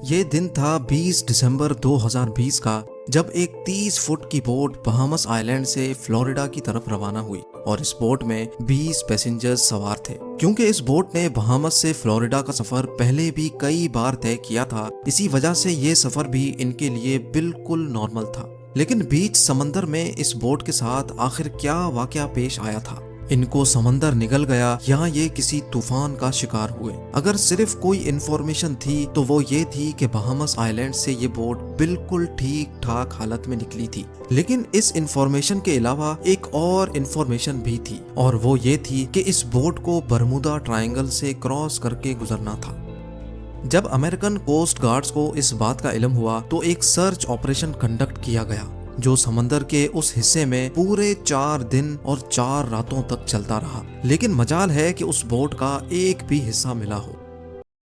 ये दिन था 20 दिसंबर 2020 का, जब एक 30 फुट की बोट बहामस आइलैंड से फ्लोरिडा की तरफ रवाना हुई और इस बोट में 20 पैसेंजर्स सवार थे। क्योंकि इस बोट ने बहामस से फ्लोरिडा का सफर पहले भी कई बार तय किया था, इसी वजह से ये सफर भी इनके लिए बिल्कुल नॉर्मल था। लेकिन बीच समंदर में इस बोट के साथ आखिर क्या वाकया पेश आया था? इनको समंदर निगल गया या ये किसी तूफान का शिकार हुए? अगर सिर्फ कोई इन्फॉर्मेशन थी तो वो ये थी कि बहामस आइलैंड से ये बोट बिल्कुल ठीक ठाक हालत में निकली थी। लेकिन इस इन्फॉर्मेशन के अलावा एक और इन्फॉर्मेशन भी थी, और वो ये थी कि इस बोट को बरमूदा ट्रायंगल से क्रॉस करके गुजरना था। जब अमेरिकन कोस्ट गार्ड्स को इस बात का इल्म हुआ तो एक सर्च ऑपरेशन कंडक्ट किया गया, जो समंदर के उस हिस्से में पूरे 4 दिन और 4 रातों तक चलता रहा। लेकिन मजाल है कि उस बोट का एक भी हिस्सा मिला हो।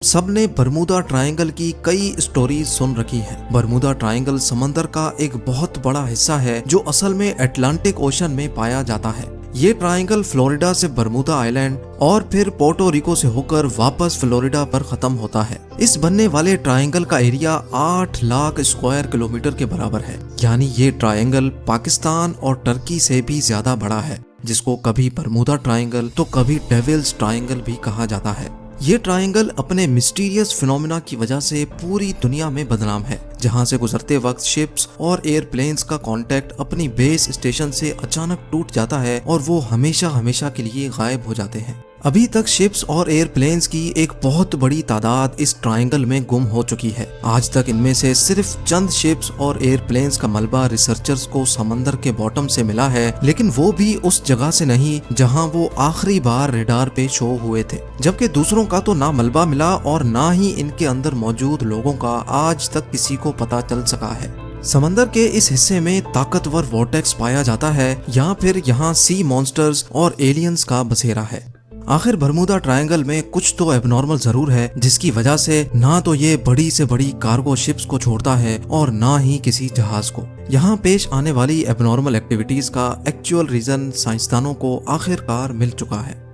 सबने बरमूदा ट्रायंगल की कई स्टोरीज सुन रखी हैं। बरमूदा ट्रायंगल समंदर का एक बहुत बड़ा हिस्सा है जो असल में अटलांटिक ओशन में पाया जाता है। ये ट्रायंगल फ्लोरिडा से बरमूदा आइलैंड और फिर पोर्टो रिको से होकर वापस फ्लोरिडा पर खत्म होता है। इस बनने वाले ट्रायंगल का एरिया 8 लाख स्क्वायर किलोमीटर के बराबर है। यानी ये ट्रायंगल पाकिस्तान और टर्की से भी ज्यादा बड़ा है, जिसको कभी बरमूदा ट्रायंगल तो कभी डेविल्स ट्रायंगल भी कहा जाता है। ये ट्रायंगल अपने मिस्टीरियस फिनोमिना की वजह से पूरी दुनिया में बदनाम है, जहां से गुजरते वक्त शिप्स और एयरप्लेन्स का कांटेक्ट अपनी बेस स्टेशन से अचानक टूट जाता है और वो हमेशा हमेशा के लिए गायब हो जाते हैं। अभी तक शिप्स और एयरप्लेन्स की एक बहुत बड़ी तादाद इस ट्रायंगल में गुम हो चुकी है। आज तक इनमें से सिर्फ चंद शिप्स और एयरप्लेन्स का मलबा रिसर्चर्स को समंदर के बॉटम से मिला है, लेकिन वो भी उस जगह से नहीं जहां वो आखिरी बार रेडार पे शो हुए थे। जबकि दूसरों का तो ना मलबा मिला और ना ही इनके अंदर मौजूद लोगों का आज तक किसी को पता चल सका है। समंदर के इस हिस्से में ताकतवर वोर्टेक्स पाया जाता है या फिर यहाँ सी मॉन्स्टर्स और एलियंस का बसेरा है। आखिर बरमूदा ट्रायंगल में कुछ तो एबनॉर्मल जरूर है, जिसकी वजह से ना तो ये बड़ी से बड़ी कार्गो शिप्स को छोड़ता है और ना ही किसी जहाज को। यहाँ पेश आने वाली एबनॉर्मल एक्टिविटीज का एक्चुअल रीजन साइंसदानों को आखिरकार मिल चुका है।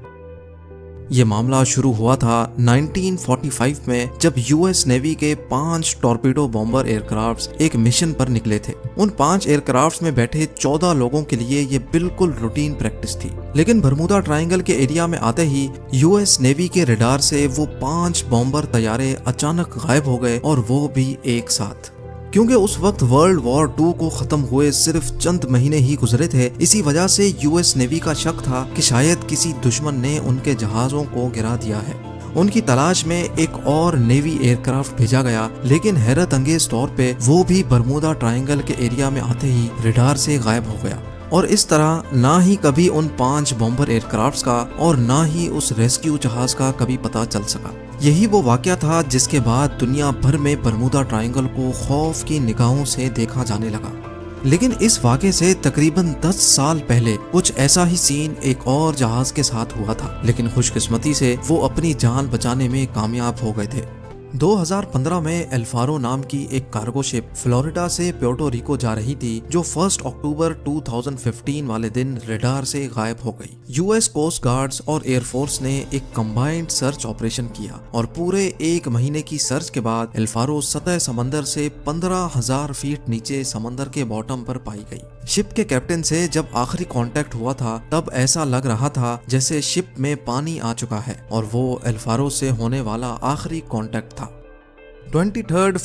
ये मामला शुरू हुआ था 1945 में, जब यूएस नेवी के 5 टॉर्पीडो बॉम्बर एयरक्राफ्ट्स एक मिशन पर निकले थे। उन 5 एयरक्राफ्ट्स में बैठे 14 लोगों के लिए ये बिल्कुल रूटीन प्रैक्टिस थी। लेकिन बरमूदा ट्रायंगल के एरिया में आते ही यूएस नेवी के रडार से वो 5 बॉम्बर तैयारे अचानक गायब हो गए, और वो भी एक साथ। क्योंकि उस वक्त वर्ल्ड वॉर 2 को खत्म हुए सिर्फ चंद महीने ही गुजरे थे, इसी वजह से यूएस नेवी का शक था कि शायद किसी दुश्मन ने उनके जहाजों को गिरा दिया है। उनकी तलाश में एक और नेवी एयरक्राफ्ट भेजा गया, लेकिन हैरत अंगेज तौर पे वो भी बरमूदा ट्रायंगल के एरिया में आते ही रडार से गायब हो गया। और इस तरह ना ही कभी उन 5 बॉम्बर एयरक्राफ्ट्स का और ना ही उस रेस्क्यू जहाज का कभी पता चल सका। यही वो वाकया था जिसके बाद दुनिया भर में बरमूदा ट्रायंगल को खौफ की निगाहों से देखा जाने लगा। लेकिन इस वाकये से तकरीबन 10 साल पहले कुछ ऐसा ही सीन एक और जहाज के साथ हुआ था, लेकिन खुशकिस्मती से वो अपनी जान बचाने में कामयाब हो गए थे। 2015 में एल्फारो नाम की एक कार्गो शिप फ्लोरिडा से पोर्टो रिको जा रही थी, जो 1 अक्टूबर 2015 वाले दिन रडार से गायब हो गई। यूएस कोस्ट गार्ड्स और एयरफोर्स ने एक कंबाइंड सर्च ऑपरेशन किया और पूरे 1 महीने की सर्च के बाद एल्फारो सतह समंदर से 15,000 फीट नीचे समंदर के बॉटम पर पाई गई। शिप के कैप्टन से जब आखिरी कांटेक्ट हुआ था, तब ऐसा लग रहा था जैसे शिप में पानी आ चुका है और वो एल्फारो से होने वाला आखिरी कांटेक्ट था। 23